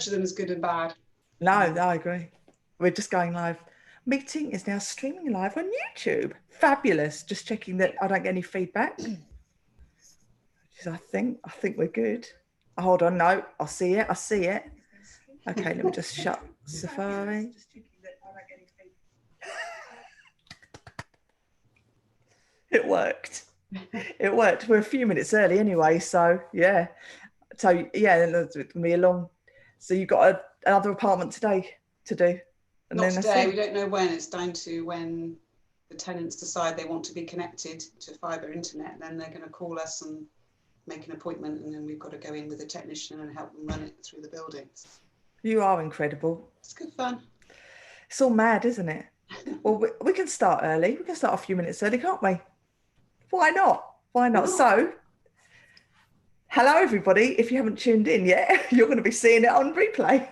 judge them as good and bad. No, I agree. We're just going live. Meeting is now streaming live on YouTube. Fabulous. Just checking that I don't get any feedback. I think we're good. Hold on, no, I see it. Okay, let me just shut Safari. It worked. We're a few minutes early anyway, so yeah. So yeah, it's going to be a long. So you've got another apartment today to do. And Not today. We don't know when. It's down to when the tenants decide they want to be connected to fibre internet. Then they're going to call us and make an appointment, and then we've got to go in with a technician and help them run it through the buildings. You are incredible. It's good fun. It's all mad, isn't it? Well, we can start early. We can start a few minutes early, can't we? Why not? So, hello, everybody. If you haven't tuned in yet, you're going to be seeing it on replay,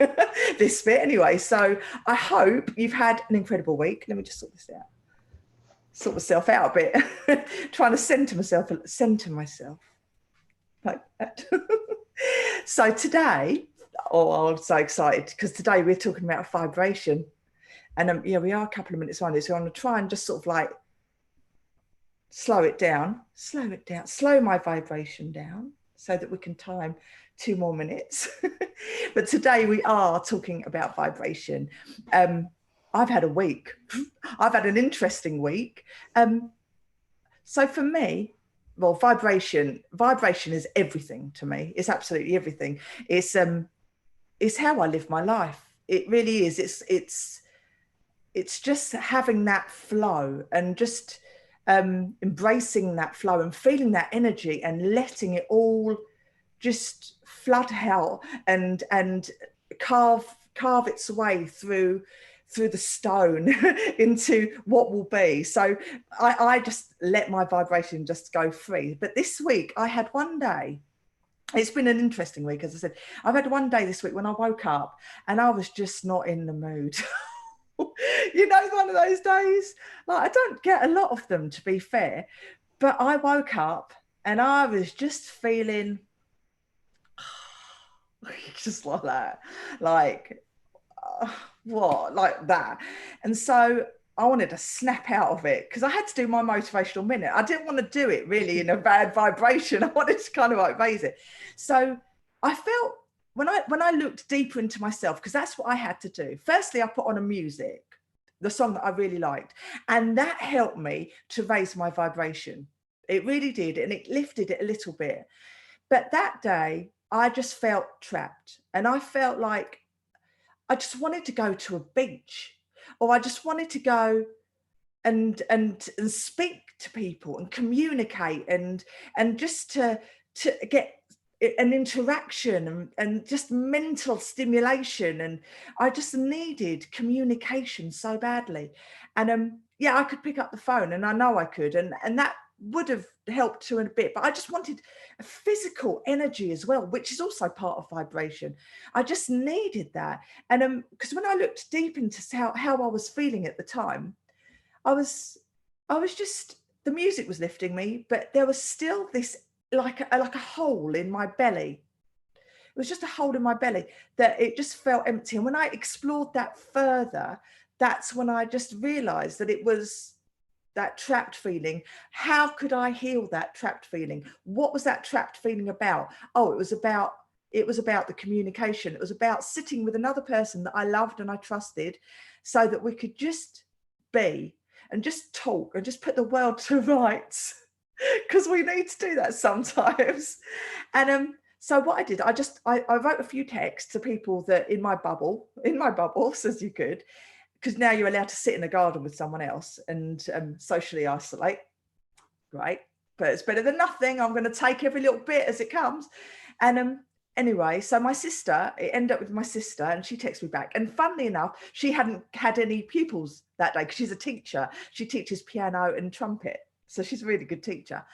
this bit anyway. So I hope you've had an incredible week. Let me just sort myself out a bit. Trying to center myself like that. So today, I'm so excited because today we're talking about vibration. And we are a couple of minutes on this. So I'm going to try and just sort of like slow my vibration down so that we can time 2 more minutes. But today we are talking about vibration. I've had a week. I've had an interesting week. So for me, well, vibration is everything to me. It's absolutely everything. It's how I live my life. It really is. It's just having that flow and just embracing that flow and feeling that energy and letting it all just flood out and carve its way through the stone into what will be. So I just let my vibration just go free. But this week I had one day, it's been an interesting week, as I said. I've had one day this week when I woke up and I was just not in the mood. You know, one of those days, like I don't get a lot of them, to be fair, but I woke up and I was just feeling just like that, like what, like that. And so I wanted to snap out of it because I had to do my motivational minute. I didn't want to do it really in a bad vibration. I wanted to kind of like raise it. So I felt when I looked deeper into myself, because that's what I had to do. Firstly, I put on the song that I really liked, and that helped me to raise my vibration. It really did, and it lifted it a little bit. But that day, I just felt trapped, and I felt like I just wanted to go to a beach, or I just wanted to go and speak to people and communicate and just to get an interaction and just mental stimulation. And I just needed communication so badly. And I could pick up the phone, and I know I could, and that would have helped to a bit, but I just wanted a physical energy as well, which is also part of vibration. I just needed that. And because when I looked deep into how I was feeling at the time, I was just, the music was lifting me, but there was still this like a hole in my belly. It was just a hole in my belly that it just felt empty. And when I explored that further, that's when I just realized that it was that trapped feeling. How could I heal that trapped feeling? What was that trapped feeling about? Oh, it was about the communication. It was about sitting with another person that I loved and I trusted, so that we could just be and just talk and just put the world to rights, because we need to do that sometimes. And so what I did, I wrote a few texts to people that in my bubbles, as you could, because now you're allowed to sit in a garden with someone else and socially isolate, right? But it's better than nothing. I'm going to take every little bit as it comes. And anyway, so it ended up with my sister, and she texted me back. And funnily enough, she hadn't had any pupils that day because she's a teacher. She teaches piano and trumpet, so she's a really good teacher.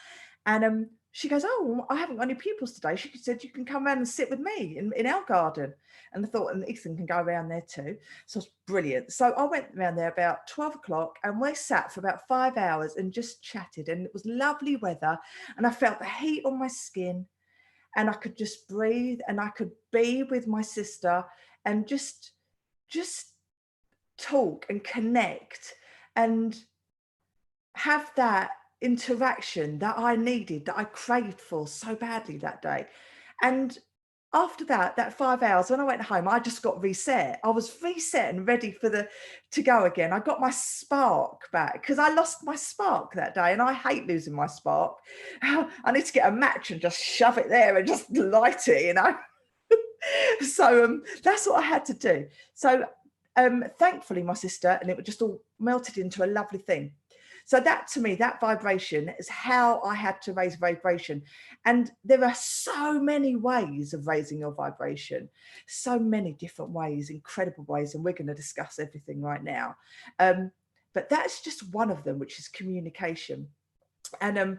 And she goes, "Oh, I haven't got any pupils today." She said, "You can come around and sit with me in our garden." And I thought, and Ethan can go around there too. So it's brilliant. So I went around there about 12 o'clock, and we sat for about 5 hours and just chatted. And it was lovely weather, and I felt the heat on my skin. and I could just breathe, and I could be with my sister and just talk and connect and have that interaction that I needed, that I craved for so badly that day. And after that 5 hours, when I went home, I just got reset. I was reset and ready to go again. I got my spark back, because I lost my spark that day, and I hate losing my spark. I need to get a match and just shove it there and just light it, you know. So that's what I had to do. So thankfully my sister, and it just all melted into a lovely thing. So that, to me, that vibration is how I had to raise vibration. And there are so many ways of raising your vibration, so many different ways, incredible ways. And we're going to discuss everything right now. But that's just one of them, which is communication. And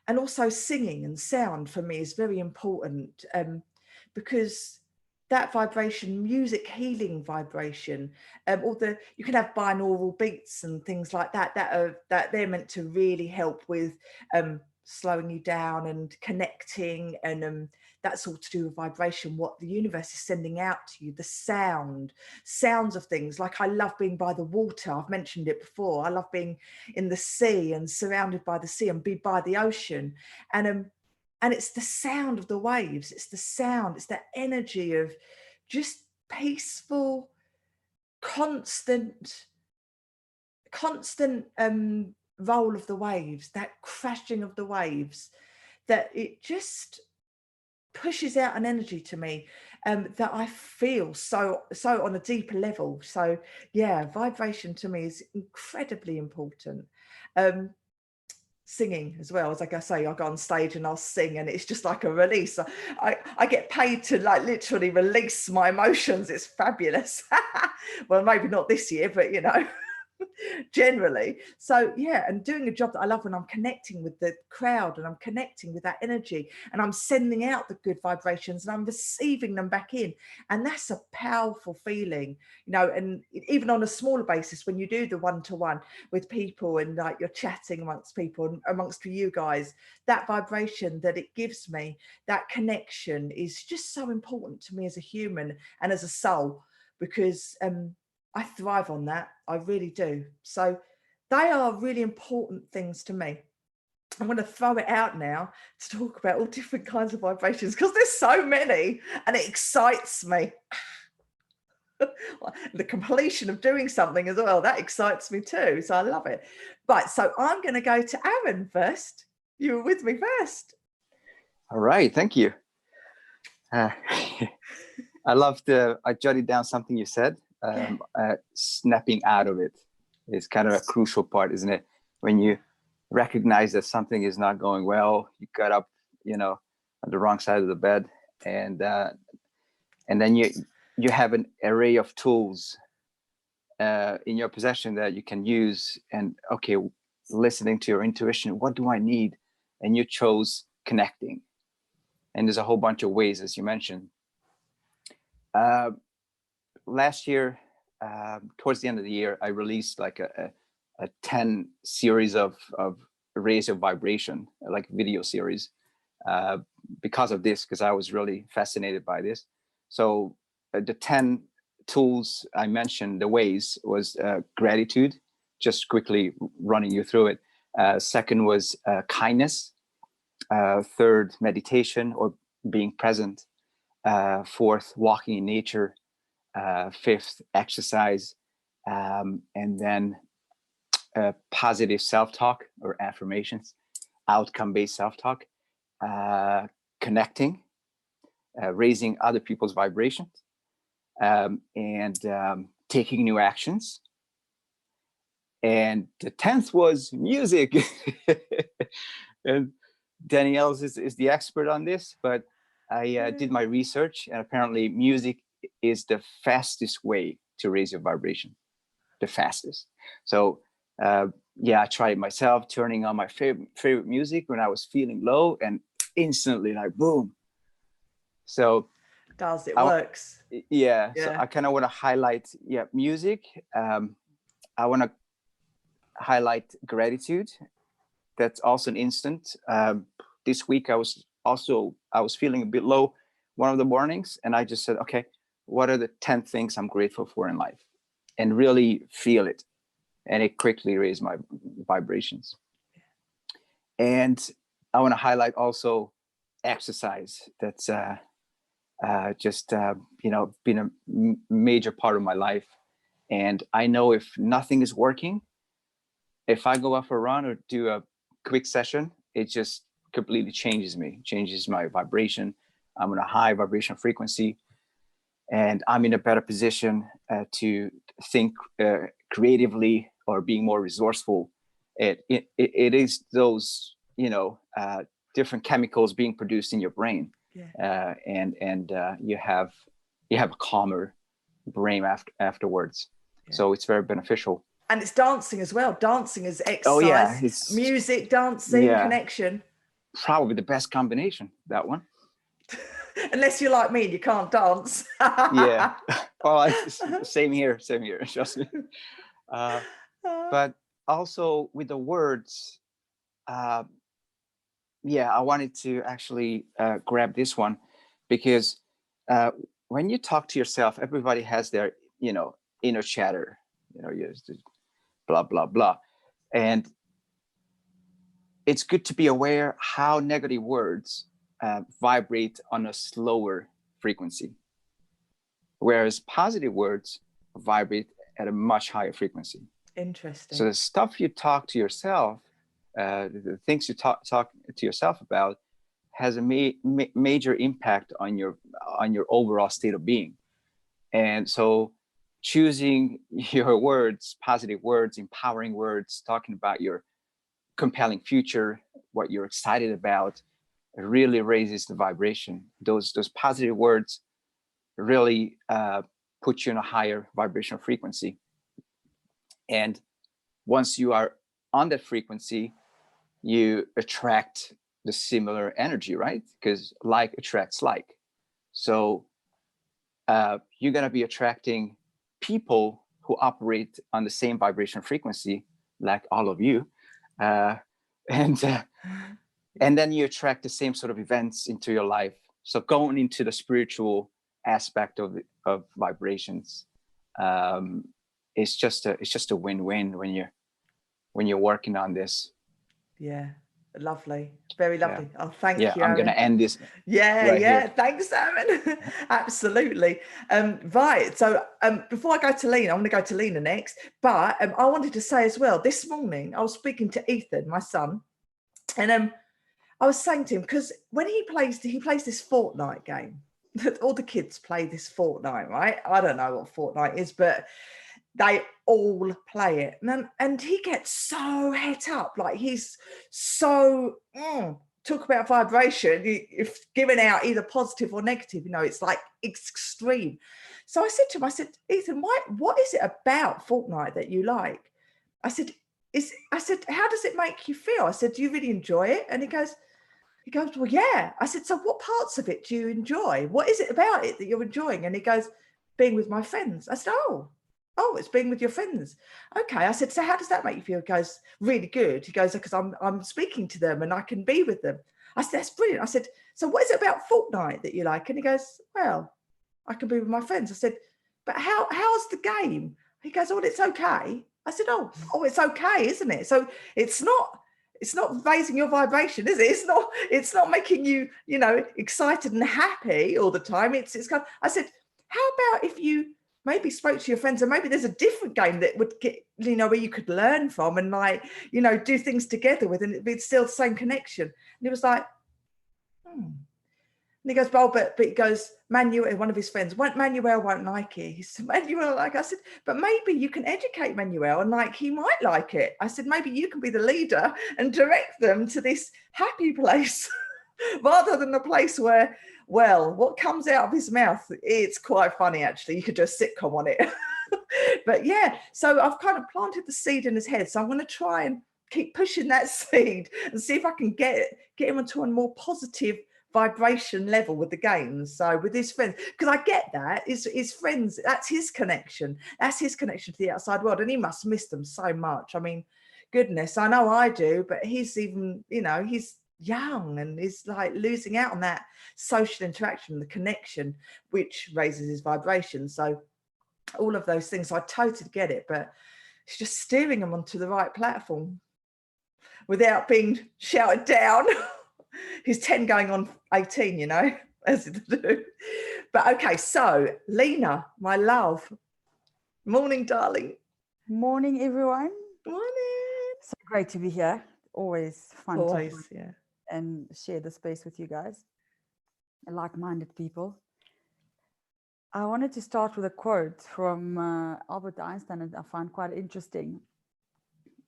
also singing and sound for me is very important, because that vibration, music healing vibration, you can have binaural beats and things like that that they're meant to really help with slowing you down and connecting, and that's all to do with vibration, what the universe is sending out to you, the sounds of things. Like, I love being by the water. I've mentioned it before. I love being in the sea and surrounded by the sea and be by the ocean, and it's the sound of the waves. It's the sound, it's that energy of just peaceful, constant roll of the waves, that crashing of the waves, that it just pushes out an energy to me that I feel so on a deeper level. So yeah, vibration to me is incredibly important. Singing as well, as like I say, I'll go on stage and I'll sing, and it's just like a release. I get paid to like literally release my emotions. It's fabulous. Well, maybe not this year, but you know, generally. So yeah, and doing a job that I love, when I'm connecting with the crowd and I'm connecting with that energy and I'm sending out the good vibrations and I'm receiving them back in, and that's a powerful feeling, you know. And even on a smaller basis, when you do the one-to-one with people and like you're chatting amongst people and amongst you guys, that vibration that it gives me, that connection, is just so important to me as a human and as a soul, because I thrive on that. I really do. So they are really important things to me. I'm going to throw it out now to talk about all different kinds of vibrations, because there's so many and it excites me. The completion of doing something as well, that excites me too. So I love it. Right. So I'm going to go to Aaron first. You were with me first. All right. Thank you. I jotted down something you said. Snapping out of it is kind of a crucial part, isn't it? When you recognize that something is not going well, you got up, you know, on the wrong side of the bed, and then you have an array of tools in your possession that you can use. And okay, listening to your intuition, what do I need? And you chose connecting, and there's a whole bunch of ways, as you mentioned. Last year, towards the end of the year, I released like a 10 series of Raise Your Vibration, like video series, because of this, because I was really fascinated by this. So the 10 tools I mentioned, the ways, was gratitude, just quickly running you through it. Second was kindness. Third, meditation, or being present. Fourth, walking in nature. Fifth, exercise, and then positive self-talk or affirmations, outcome-based self-talk, connecting, raising other people's vibrations, and taking new actions. And the 10th was music. And Danielle is the expert on this, but I did my research, and apparently music is the fastest way to raise your vibration, the fastest. So yeah, I tried it myself, turning on my favorite music when I was feeling low, and instantly, like, boom. So it works. Yeah. So I kind of want to highlight music. I want to highlight gratitude. That's also an instant. This week I was also, I was feeling a bit low one of the mornings, and I just said, okay, what are the 10 things I'm grateful for in life? And really feel it. And it quickly raised my vibrations. And I want to highlight also exercise. That's just, been a major part of my life. And I know if nothing is working, if I go out for a run or do a quick session, it just completely changes me, changes my vibration. I'm on a high vibration frequency, and I'm in a better position to think creatively or being more resourceful. It is those, different chemicals being produced in your brain. Yeah. And you have a calmer brain afterwards. Yeah. So it's very beneficial. And it's dancing as well. Dancing is exercise. Oh yeah, it's music, dancing, connection. Probably the best combination, that one. Unless you're like me and you can't dance. Yeah. Well, same here. Trust me. But also with the words, I wanted to actually grab this one, because when you talk to yourself, everybody has their, inner chatter, blah, blah, blah. And it's good to be aware how negative words vibrate on a slower frequency, whereas positive words vibrate at a much higher frequency. Interesting. So the stuff you talk to yourself, the things you talk to yourself about, has a major impact on your overall state of being. And so choosing your words, positive words, empowering words, talking about your compelling future, what you're excited about, really raises the vibration. Those positive words really put you in a higher vibrational frequency. And once you are on that frequency, you attract the similar energy, right? Because like attracts like. So you're going to be attracting people who operate on the same vibration frequency, like all of you. And then you attract the same sort of events into your life. So going into the spiritual aspect of vibrations, it's just a win-win when you're working on this. Yeah, lovely, very lovely. Yeah. Oh, thank you. I'm going to end this. Yeah. Thanks, Aaron. Absolutely. Right. So before I go to Lena, I'm going to go to Lena next. But I wanted to say as well, this morning I was speaking to Ethan, my son, and I was saying to him, because when he plays this Fortnite game. All the kids play this Fortnite, right? I don't know what Fortnite is, but they all play it. And he gets so het up, like he's so, talk about vibration, if giving out either positive or negative, it's like extreme. So I said to him, Ethan, what is it about Fortnite that you like? I said, how does it make you feel? I said, do you really enjoy it? And he goes, well, yeah. I said, so what parts of it do you enjoy? What is it about it that you're enjoying? And he goes, being with my friends. I said, oh, it's being with your friends. Okay. I said, so how does that make you feel? He goes, really good. He goes, because I'm speaking to them and I can be with them. I said, that's brilliant. I said, so what is it about Fortnite that you like? And he goes, well, I can be with my friends. I said, but how's the game? He goes, oh, it's okay. I said, oh, it's okay, isn't it? So it's not raising your vibration, is it? It's not making you, excited and happy all the time. It's kind of, I said, how about if you maybe spoke to your friends and maybe there's a different game that would get, where you could learn from and do things together with, and it'd be still the same connection. And he was like, And he goes, well, but he goes, Manuel, one of his friends, Manuel won't like it. He said, Manuel, I said, but maybe you can educate Manuel and he might like it. I said, maybe you can be the leader and direct them to this happy place rather than the place where, well, what comes out of his mouth, it's quite funny, actually. You could do a sitcom on it. But yeah, so I've kind of planted the seed in his head. So I'm going to try and keep pushing that seed and see if I can get him onto a more positive vibration level with the games. So with his friends, because I get that his friends, that's his connection to the outside world, and he must miss them so much. I mean, goodness, I know I do, but he's even, he's young and is like losing out on that social interaction, the connection, which raises his vibration. So all of those things, I totally get it, but it's just steering him onto the right platform without being shouted down. He's 10 going on 18, you know, as it do. But okay, so Lena, my love. Morning, darling. Morning, everyone. Morning. So great to be here. Always fun Always, to yeah. and share the space with you guys, like-minded people. I wanted to start with a quote from Albert Einstein that I find quite interesting.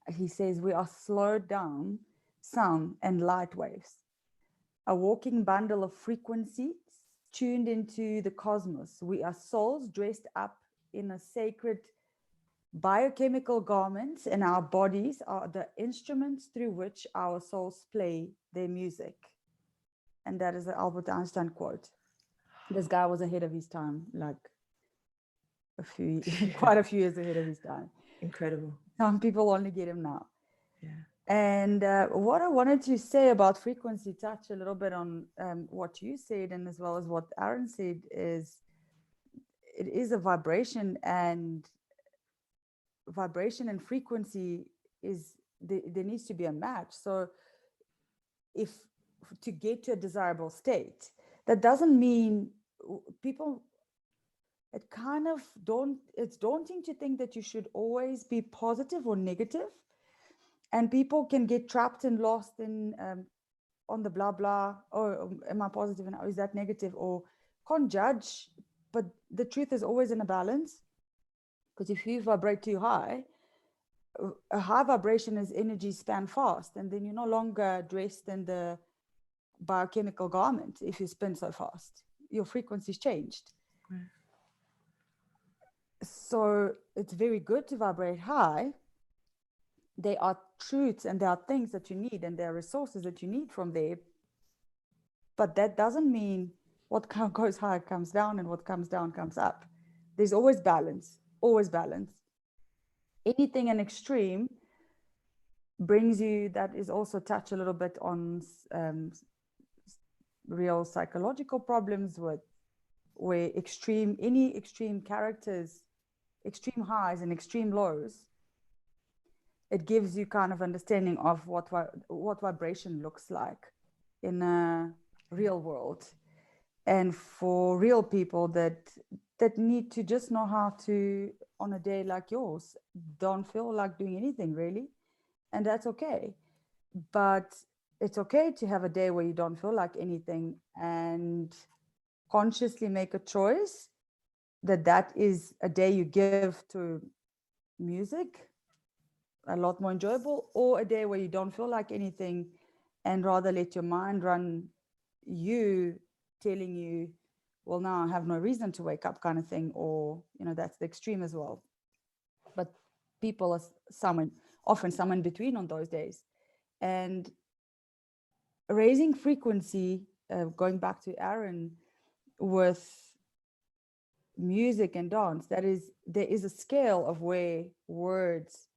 He says, "We are slowed down sound and light waves, a walking bundle of frequencies tuned into the cosmos. We are souls dressed up in a sacred biochemical garments, and our bodies are the instruments through which our souls play their music." And that is an Albert Einstein quote. This guy was ahead of his time, like quite a few years ahead of his time. Incredible. Some people only get him now. Yeah. And what I wanted to say about frequency, touch a little bit on what you said, and as well as what Aaron said, is it is a vibration, and frequency is there needs to be a match. So if to get to a desirable state, that doesn't mean people, it's daunting to think that you should always be positive or negative, and people can get trapped and lost in on the blah blah, or am I positive and is that negative, or can't judge. But the truth is always in a balance, because if you vibrate too high, a high vibration is energy span fast, and then you're no longer dressed in the biochemical garment. If you spin so fast, your frequency's changed. Right. So it's very good to vibrate high. There are truths and there are things that you need, and there are resources that you need from there. But that doesn't mean what goes high comes down, and what comes down comes up. There's always balance, always balance. Anything in extreme brings you, that is also touch a little bit on real psychological problems with where any extreme characters, extreme highs and extreme lows, it gives you kind of understanding of what vibration looks like in a real world. And for real people that need to just know how to, on a day like yours, don't feel like doing anything really, and that's okay. But it's okay to have a day where you don't feel like anything, and consciously make a choice that is a day you give to music, a lot more enjoyable, or a day where you don't feel like anything and rather let your mind run you, telling you, well, now I have no reason to wake up, kind of thing. Or, that's the extreme as well. But people are often someone between on those days. And raising frequency, going back to Aaron, with music and dance, there is a scale of where words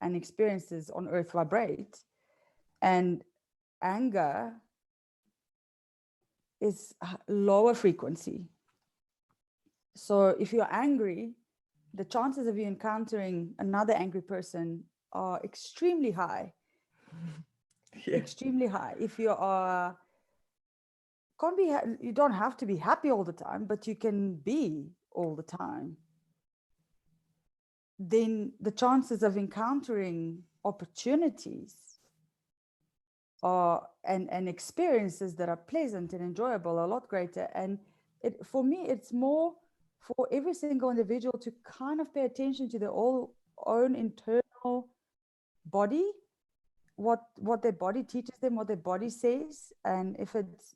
and experiences on earth vibrate, and anger is lower frequency. So if you're angry, the chances of you encountering another angry person are extremely high. Yeah. Extremely high. If you are you don't have to be happy all the time, but you can be all the time, then the chances of encountering opportunities and experiences that are pleasant and enjoyable are a lot greater. And for me, it's more for every single individual to kind of pay attention to their own internal body, what their body teaches them, what their body says. And if it's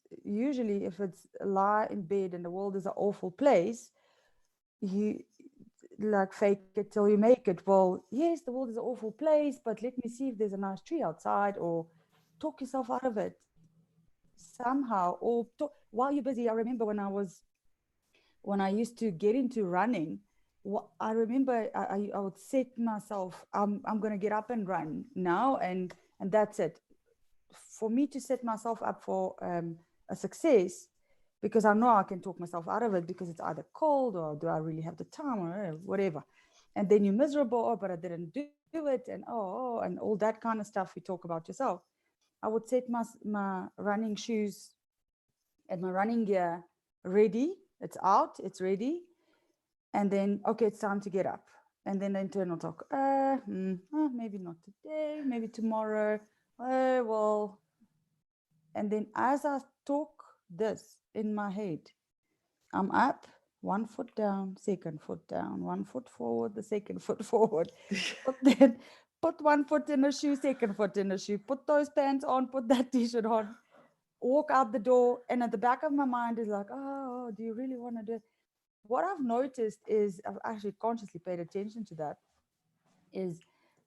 lie in bed and the world is an awful place, you like fake it till you make it. Well, yes, the world is an awful place, but let me see if there's a nice tree outside, or talk yourself out of it somehow. Or while you're busy. I remember when I used to get into running, I remember I would set myself, I'm going to get up and run now, and that's it. for me to set myself up for a success, because I know I can talk myself out of it, because it's either cold or do I really have the time or whatever. And then you're miserable, oh, but I didn't do it, and and all that kind of stuff you talk about yourself. I would set my running shoes and my running gear ready. It's out, it's ready. And then, okay, it's time to get up. And then the internal talk, maybe not today, maybe tomorrow. Well, and then as I talk this in my head, I'm up, 1 foot down, 2nd foot down, 1 foot forward, the 2nd foot forward. But then put 1 foot in a shoe, 2nd foot in a shoe, put those pants on, put that t-shirt on, walk out the door. And at the back of my mind is like, oh, do you really want to do it? What I've noticed is, I've actually consciously paid attention to that, is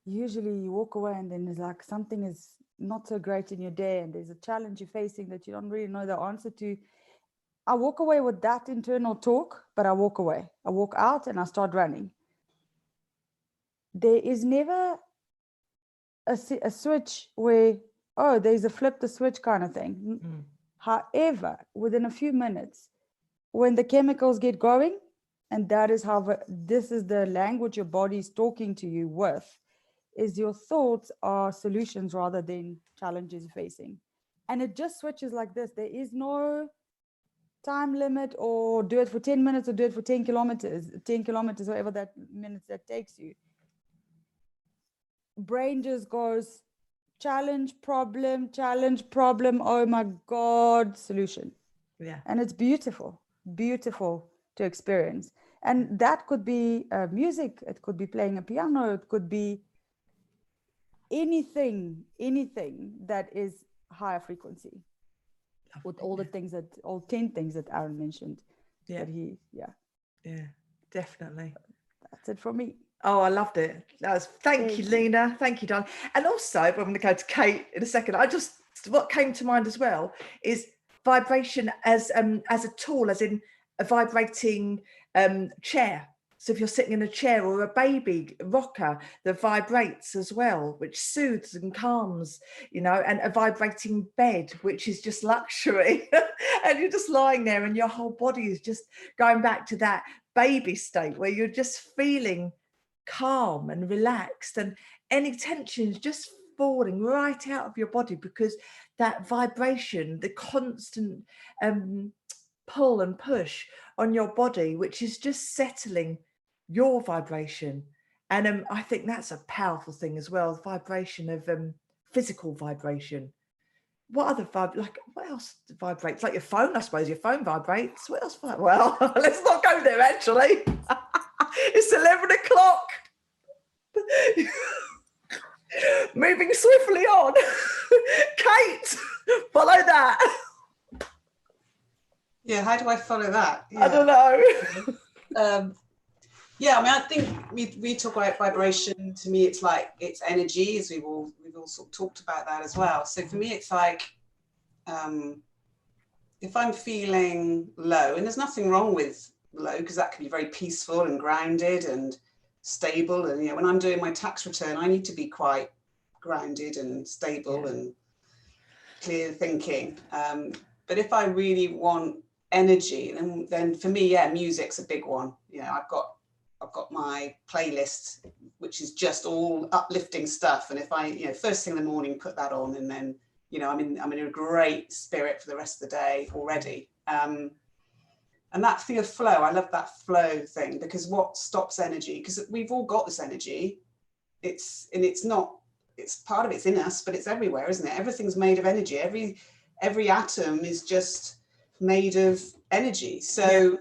usually you walk away and then there's like something is not so great in your day and there's a challenge you're facing that you don't really know the answer to. I walk away with that internal talk, but I walk away. I walk out and I start running. There is never a switch where, oh, there's a flip the switch kind of thing. Mm. However, within a few minutes, when the chemicals get going, and that is how this is the language your body is talking to you with, is your thoughts are solutions rather than challenges you're facing. And it just switches like this. There is no time limit, or do it for 10 minutes or do it for 10 kilometers, whatever that minutes that takes you. Brain just goes challenge, problem, oh my God, solution. Yeah. And it's beautiful to experience. And that could be music, it could be playing a piano, it could be anything that is higher frequency. With all the things that, all 10 things that Aaron mentioned. Yeah. Yeah, Definitely. that's it from me. Oh, I loved it. Thank you, Lena. Thank you, darling. And also, I'm going to go to Kate in a second. What came to mind as well is vibration as a tool, as in a vibrating chair. So if you're sitting in a chair, or a baby rocker that vibrates as well, which soothes and calms, and a vibrating bed, which is just luxury. And you're just lying there and your whole body is just going back to that baby state where you're just feeling calm and relaxed, and any tension is just falling right out of your body, because that vibration, the constant pull and push on your body, which is just settling your vibration. And I think that's a powerful thing as well, the vibration of physical vibration. What other what else vibrates? Like your phone, I suppose your phone vibrates. What else? Well, let's not go there, actually. It's 11 o'clock. Moving swiftly on. Kate, follow that. Yeah, how do I follow that? Yeah. I don't know. Yeah, I mean, I think we talk about vibration. To me, it's like it's energy, as we've all sort of talked about that as well. So for me, it's like if I'm feeling low, and there's nothing wrong with low, because that can be very peaceful and grounded and stable. And when I'm doing my tax return, I need to be quite grounded and stable and clear thinking. But if I really want energy, then for me, music's a big one. I've got my playlist, which is just all uplifting stuff. And if I, first thing in the morning, put that on, and then, I'm in a great spirit for the rest of the day already. And that thing of flow, I love that flow thing, because what stops energy? Because we've all got this energy. It's part of it's in us, but it's everywhere, isn't it? Everything's made of energy. Every atom is just made of energy. So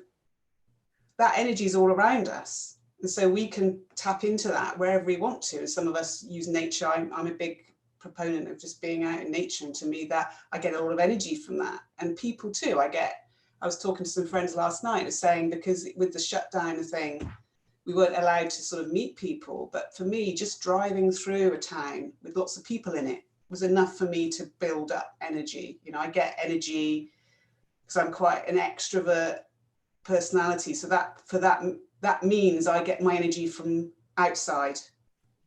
that energy is all around us. And so we can tap into that wherever we want to. Some of us use nature. I'm a big proponent of just being out in nature. And to me, that I get a lot of energy from that. And people too, I was talking to some friends last night saying, because with the shutdown thing, we weren't allowed to sort of meet people. But for me, just driving through a town with lots of people in it was enough for me to build up energy. I get energy because I'm quite an extrovert personality. So that means I get my energy from outside,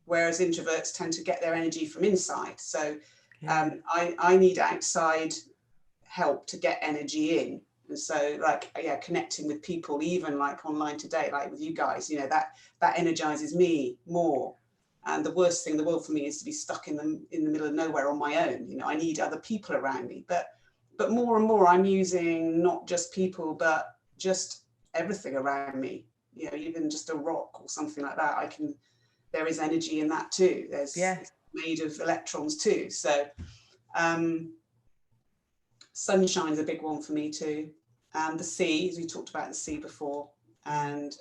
whereas introverts tend to get their energy from inside. So I need outside help to get energy in. And so like, yeah, connecting with people, even like online today, like with you guys, you know, that energizes me more. And the worst thing in the world for me is to be stuck in the middle of nowhere on my own. You know, I need other people around me. But more and more I'm using not just people, but just everything around me. You know, even just a rock or something like that. There is energy in that too. It's made of electrons too. So sunshine's a big one for me too. The sea, as we talked about the sea before, and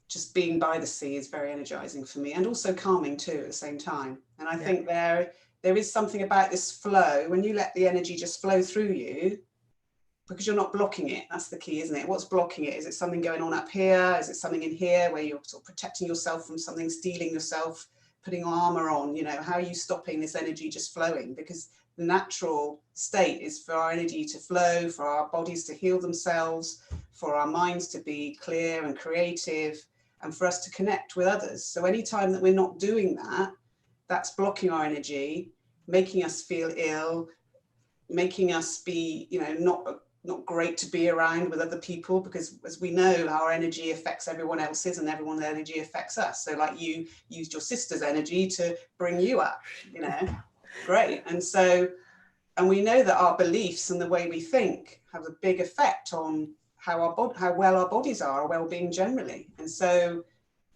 just being by the sea is very energizing for me, and also calming too at the same time. And I think there is something about this flow, when you let the energy just flow through you, because you're not blocking it. That's the key, isn't it? What's blocking it? Is it something going on up here? Is it something in here where you're sort of protecting yourself from something, stealing yourself, putting armor on? You know, how are you stopping this energy just flowing? Because the natural state is for our energy to flow, for our bodies to heal themselves, for our minds to be clear and creative, and for us to connect with others. So anytime that we're not doing that, that's blocking our energy, making us feel ill, making us be, you know, not great to be around with other people, because as we know, our energy affects everyone else's and everyone's energy affects us. So like you used your sister's energy to bring you up, you know, great. And we know that our beliefs and the way we think have a big effect on how well our bodies are, our well-being generally. And so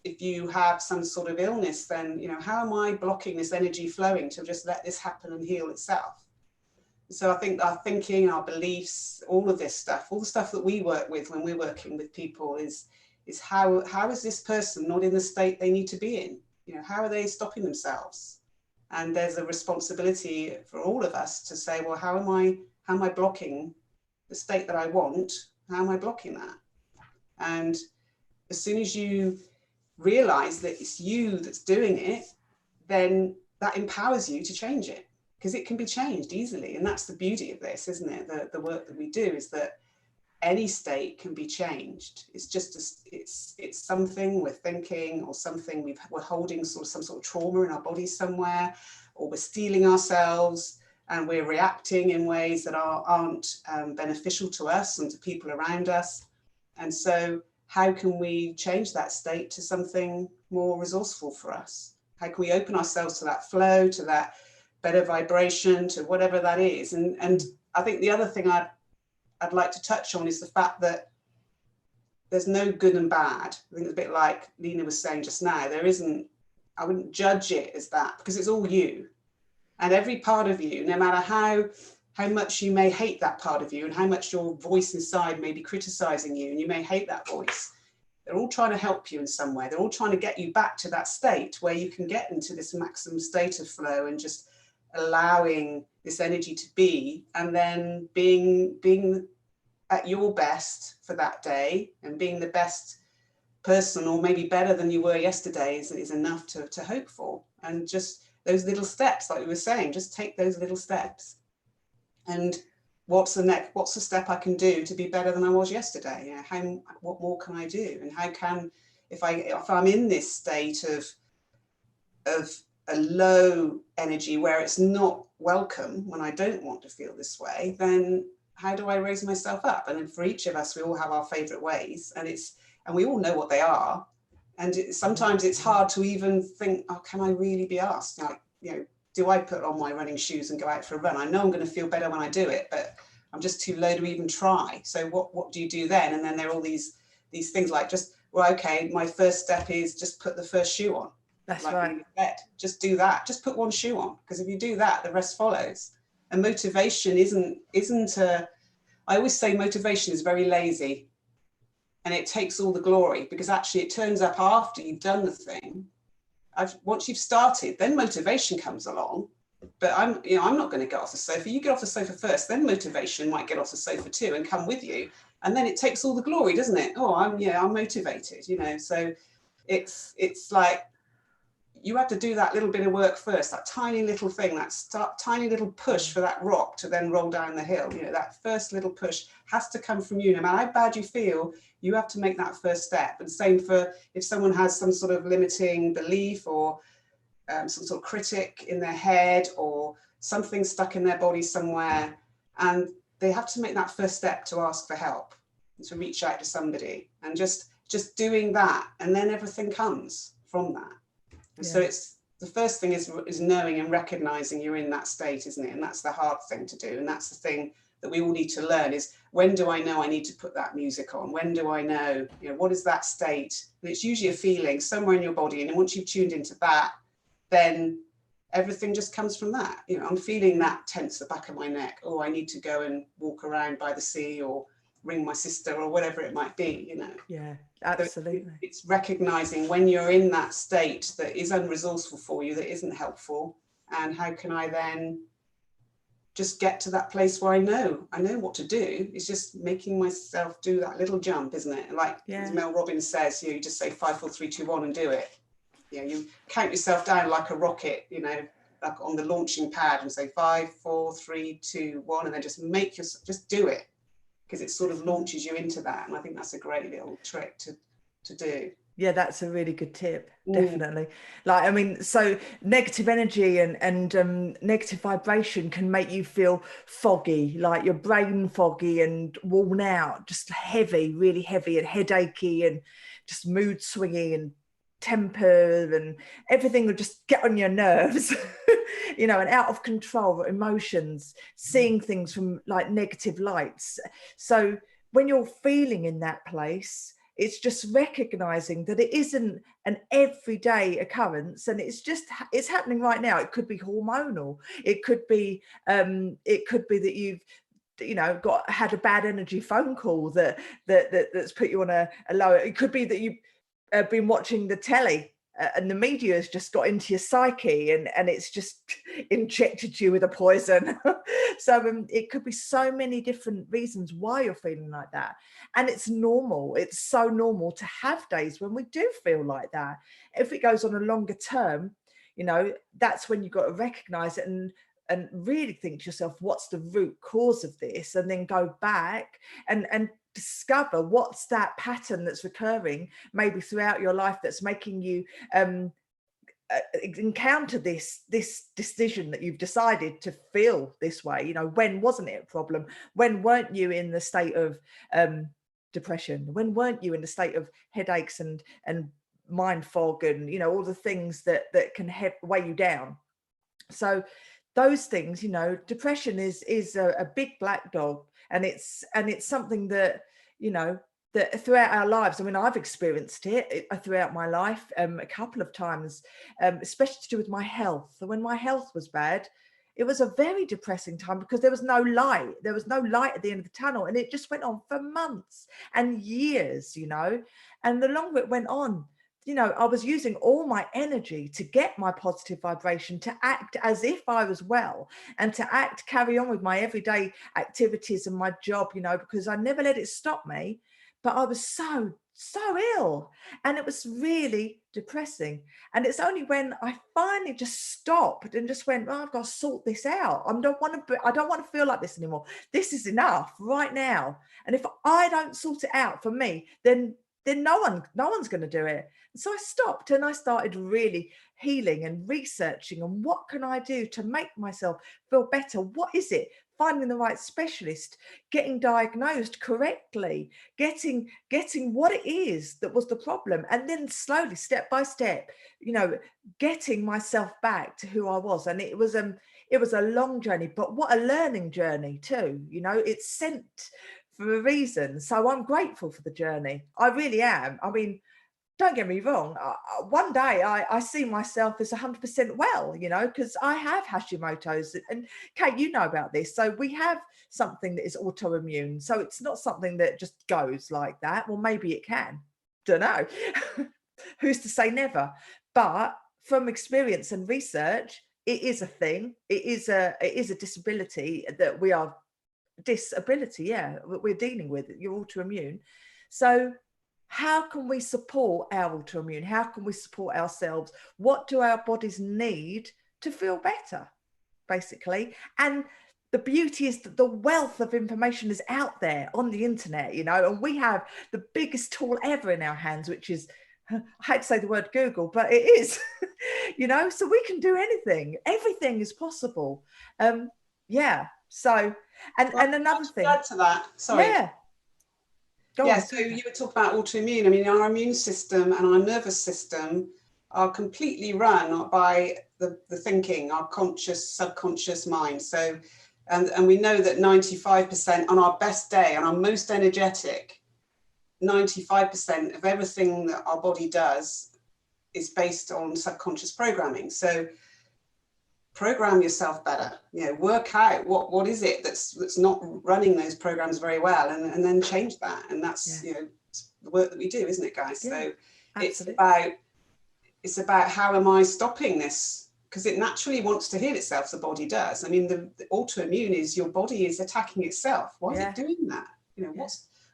if you have some sort of illness, then, you know, how am I blocking this energy flowing to just let this happen and heal itself? So I think our thinking, our beliefs, all of this stuff, all the stuff that we work with when we're working with people is how is this person not in the state they need to be in? You know, how are they stopping themselves? And there's a responsibility for all of us to say, well, how am I blocking the state that I want? How am I blocking that? And as soon as you realize that it's you that's doing it, then that empowers you to change it, because it can be changed easily. And that's the beauty of this, isn't it? The work that we do is that any state can be changed. It's just it's something we're thinking, or something we're holding some sort of trauma in our bodies somewhere, or we're stealing ourselves and we're reacting in ways that aren't beneficial to us and to people around us. And so how can we change that state to something more resourceful for us? How can we open ourselves to that flow, to that better vibration, to whatever that is? And I think the other thing I'd like to touch on is the fact that there's no good and bad. I think it's a bit like Lena was saying just now. I wouldn't judge it as that, because it's all you. And every part of you, no matter how much you may hate that part of you and how much your voice inside may be criticizing you, and you may hate that voice, they're all trying to help you in some way. They're all trying to get you back to that state where you can get into this maximum state of flow and just allowing this energy to be, and then being at your best for that day, and being the best person, or maybe better than you were yesterday, is enough to hope for. And just those little steps, like we were saying, just take those little steps. And what's the step I can do to be better than I was yesterday? You know, what more can I do? And how can, if I'm in this state of a low energy where it's not welcome, when I don't want to feel this way, then how do I raise myself up? And then for each of us, we all have our favorite ways, and we all know what they are. And sometimes it's hard to even think, oh, can I really be asked? Like, you know, do I put on my running shoes and go out for a run? I know I'm going to feel better when I do it, but I'm just too low to even try. So what do you do then? And then there are all these things like, just, well, okay, my first step is just put the first shoe on. That's like right. Bed. Just do that. Just put one shoe on, because if you do that, the rest follows. And motivation isn't I always say motivation is very lazy, and it takes all the glory, because actually it turns up after you've done the thing. Once you've started, then motivation comes along. But I'm not going to get off the sofa. You get off the sofa first, then motivation might get off the sofa too and come with you. And then it takes all the glory, doesn't it? Oh, I'm motivated, you know. So it's like, you have to do that little bit of work first, that tiny little thing, that tiny little push for that rock to then roll down the hill. You know, that first little push has to come from you. No matter how bad you feel, you have to make that first step. And same for if someone has some sort of limiting belief or some sort of critic in their head or something stuck in their body somewhere, and they have to make that first step to ask for help, to reach out to somebody, and just doing that, and then everything comes from that. And so it's the first thing is knowing and recognizing you're in that state, isn't it? And that's the hard thing to do, and that's the thing that we all need to learn, is when do I know I need to put that music on? When do I know, what is that state? And it's usually a feeling somewhere in your body, and once you've tuned into that, then everything just comes from that. I'm feeling that tense the back of my neck. Oh, I need to go and walk around by the sea or ring my sister or whatever it might be, Yeah, absolutely. So it's recognizing when you're in that state that is unresourceful for you, that isn't helpful, and how can I then just get to that place where I know what to do. It's just making myself do that little jump, isn't it? Like as Mel Robbins says, you just say 5, 4, 3, 2, 1 and do it. You count yourself down like a rocket, like on the launching pad, and say 5, 4, 3, 2, 1, and then just just do it, because it sort of launches you into that. And I think that's a great little trick to do. Yeah, that's a really good tip, definitely. So negative energy and negative vibration can make you feel foggy, like your brain foggy and worn out, just heavy, really heavy and headachy, and just mood swingy and temper, and everything will just get on your nerves, and out of control emotions, seeing things from like negative lights. So when you're feeling in that place, it's just recognizing that it isn't an everyday occurrence, and it's happening right now. It could be hormonal. It could be that you've had a bad energy phone call that's put you on a lower. It could be that you've been watching the telly and the media has just got into your psyche and it's just injected you with a poison. So it could be so many different reasons why you're feeling like that. And it's normal. It's so normal to have days when we do feel like that. If it goes on a longer term, that's when you've got to recognize it and really think to yourself, what's the root cause of this? And then go back and discover what's that pattern that's recurring maybe throughout your life that's making you encounter this decision that you've decided to feel this way. When wasn't it a problem? When weren't you in the state of depression? When weren't you in the state of headaches and mind fog and all the things that can weigh you down? So those things, depression is a big black dog, and it's something that that throughout our lives, I've experienced it throughout my life a couple of times, especially to do with my health. So when my health was bad, it was a very depressing time because there was no light. There was no light at the end of the tunnel, and it just went on for months and years, and the longer it went on, I was using all my energy to get my positive vibration, to act as if I was well, and to carry on with my everyday activities and my job, because I never let it stop me. But I was so ill, and it was really depressing. And it's only when I finally just stopped and just went, I've got to sort this out. I don't want to feel like this anymore. This is enough right now. And if I don't sort it out for me, then no one's going to do it. And so I stopped and I started really healing and researching, and what can I do to make myself feel better? What is it? Finding the right specialist, getting diagnosed correctly, getting what it is that was the problem, and then slowly, step by step, getting myself back to who I was. And it was a long journey, but what a learning journey too. It's sent for a reason. So I'm grateful for the journey. I really am. Don't get me wrong. One day I see myself as 100% well, because I have Hashimoto's, and Kate, you know about this. So we have something that is autoimmune. So it's not something that just goes like that. Well, maybe it can. Don't know. Who's to say never? But from experience and research, it is a thing. It is a disability that we are. We're dealing with. You're autoimmune. So how can we support our autoimmune? How can we support ourselves? What do our bodies need to feel better, basically? And the beauty is that the wealth of information is out there on the internet, and we have the biggest tool ever in our hands, which is I hate to say the word Google, but it is, so we can do anything. Everything is possible. Yeah. So, and another thing. To add to that, sorry. Yeah. Go on. So you were talking about autoimmune. I mean, our immune system and our nervous system are completely run by the thinking, our conscious, subconscious mind. So, and we know that 95% on our best day, on our most energetic, 95% of everything that our body does is based on subconscious programming. So program yourself better, work out what is it that's not running those programs very well, and then change that. And that's the work that we do, isn't it, guys? Yeah, so absolutely. it's about how am I stopping this, because it naturally wants to heal itself. The body does. I mean, the autoimmune is your body is attacking itself. Why is it doing that?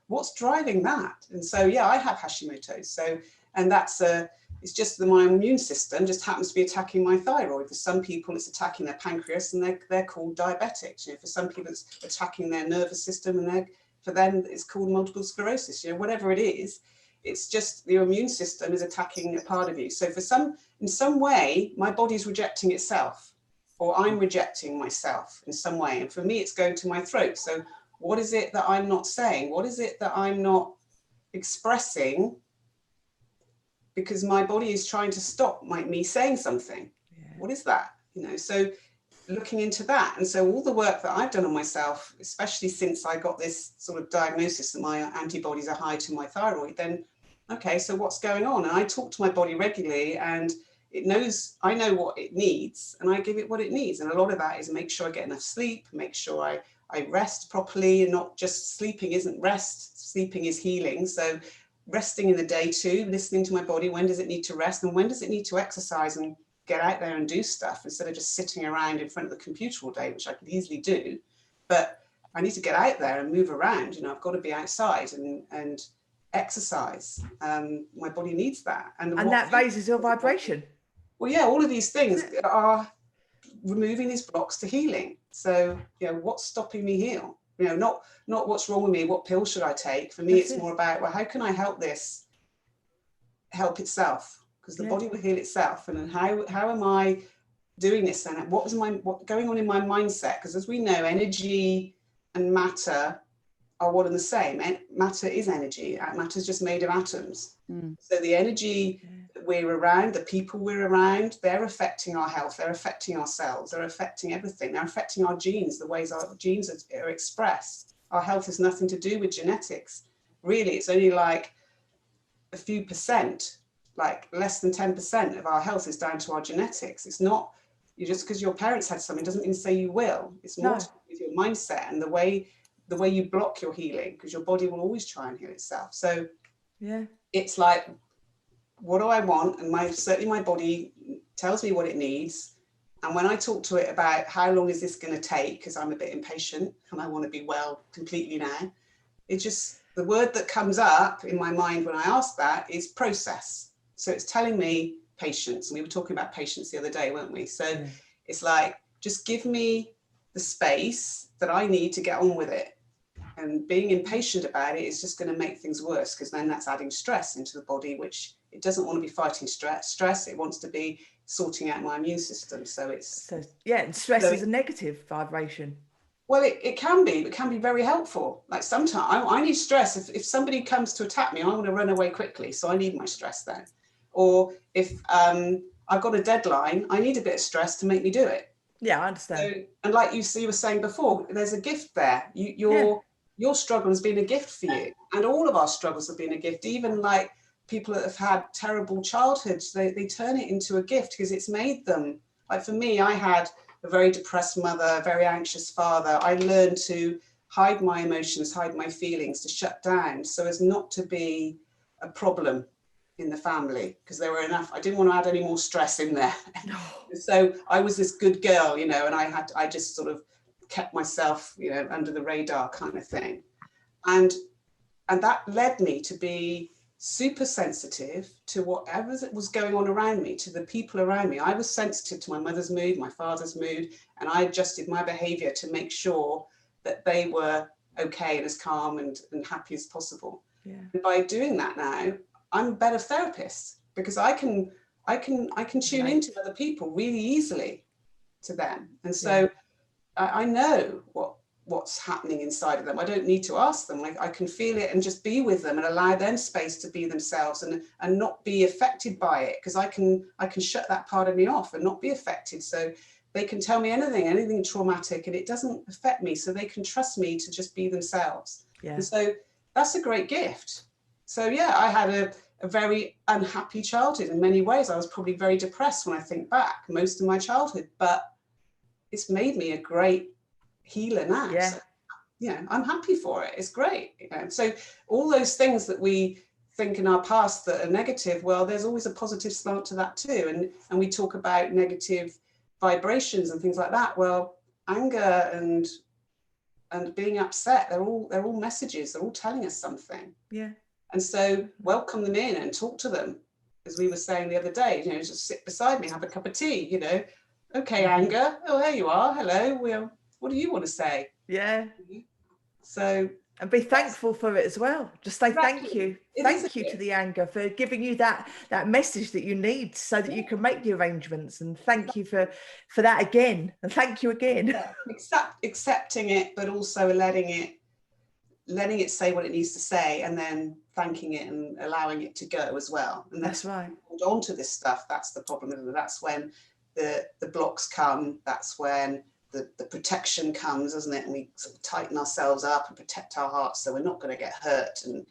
What's driving that? And so I have Hashimoto's. So, and that's it's just my immune system just happens to be attacking my thyroid. For some people, it's attacking their pancreas, and they're called diabetics. For some people, it's attacking their nervous system, and for them, it's called multiple sclerosis. Whatever it is, it's just your immune system is attacking a part of you. So in some way, my body's rejecting itself, or I'm rejecting myself in some way. And for me, it's going to my throat. So what is it that I'm not saying? What is it that I'm not expressing? Because my body is trying to stop me saying something. What is that? So looking into that. And so all the work that I've done on myself, especially since I got this sort of diagnosis that my antibodies are high to my thyroid, then, okay, so what's going on? And I talk to my body regularly, and I know what it needs, and I give it what it needs. And a lot of that is make sure I get enough sleep, make sure I rest properly, and not just sleeping isn't rest, sleeping is healing. So resting in the day too, listening to my body, when does it need to rest and when does it need to exercise and get out there and do stuff, instead of just sitting around in front of the computer all day, which I could easily do. But I need to get out there and move around. I've got to be outside and exercise. My body needs that. And that raises your vibration. Well, all of these things are removing these blocks to healing. So, what's stopping me heal? Not what's wrong with me, what pill should I take? For me, it's more about, well, how can I help this help itself? Because the body will heal itself. And then how am I doing this? And what's going on in my mindset? Because as we know, energy and matter are one and the same. Matter is energy. Matter is just made of atoms. So the energy we're around, the people we're around, they're affecting our health, they're affecting our cells, they're affecting everything, they're affecting our genes, the ways our genes are expressed. Our health has nothing to do with genetics. Really, it's only like a few percent, like less than 10% of our health is down to our genetics. It's not, just because your parents had something doesn't mean to say you will. It's more to do with your mindset and the way you block your healing, because your body will always try and heal itself. So it's like, what do I want? And certainly my body tells me what it needs. And when I talk to it about how long is this going to take, because I'm a bit impatient and I want to be well completely now, the word that comes up in my mind when I ask that is process. So it's telling me patience. And we were talking about patience the other day, weren't we? So it's like, just give me the space that I need to get on with it. And being impatient about it is just going to make things worse, because then that's adding stress into the body, which it doesn't want to be fighting stress. It wants to be sorting out my immune system. So and stress is a negative vibration. Well, it can be, but it can be very helpful. Like sometimes I need stress. If somebody comes to attack me, I want to run away quickly. So I need my stress then. Or if I've got a deadline, I need a bit of stress to make me do it. Yeah, I understand. So, and like you were saying before, there's a gift there. Your struggle has been a gift for you. And all of our struggles have been a gift. Even like people that have had terrible childhoods, they turn it into a gift because it's made them. Like for me, I had a very depressed mother, a very anxious father. I learned to hide my emotions, hide my feelings, to shut down so as not to be a problem in the family, because there were enough. I didn't want to add any more stress in there. No. So I was this good girl, and I just sort of kept myself, under the radar kind of thing. And that led me to be super sensitive to whatever was going on around me, to the people around me. I was sensitive to my mother's mood, my father's mood, and I adjusted my behavior to make sure that they were okay and as calm and happy as possible. Yeah. And by doing that now, I'm a better therapist because I can tune into other people really easily to them. And so I know what's happening inside of them. I don't need to ask them. I can feel it and just be with them and allow them space to be themselves and not be affected by it, because I can shut that part of me off and not be affected. So they can tell me anything traumatic, and it doesn't affect me. So they can trust me to just be themselves. Yeah. And so that's a great gift. So yeah, I had a very unhappy childhood in many ways. I was probably very depressed when I think back, most of my childhood, but it's made me a great healer now. Yeah. So, I'm happy for it. It's great. So all those things that we think in our past that are negative, well, there's always a positive slant to that too. And we talk about negative vibrations and things like that. Well, anger and being upset, they're all messages. They're all telling us something. Yeah. And so welcome them in and talk to them. As we were saying the other day, just sit beside me, have a cup of tea, Okay, anger. Oh, there you are. Hello. Well, what do you want to say? Yeah. So, and be thankful for it as well. Just say thank you. Thank you to the anger for giving you that message that you need so that you can make the arrangements, and thank you for that again, and thank you again. Yeah. Accepting it, but also letting it say what it needs to say, and then thanking it and allowing it to go as well. And that's right. Hold on to this stuff. That's the problem. That's when the blocks come. That's when the protection comes, doesn't it? And we sort of tighten ourselves up and protect our hearts so we're not going to get hurt and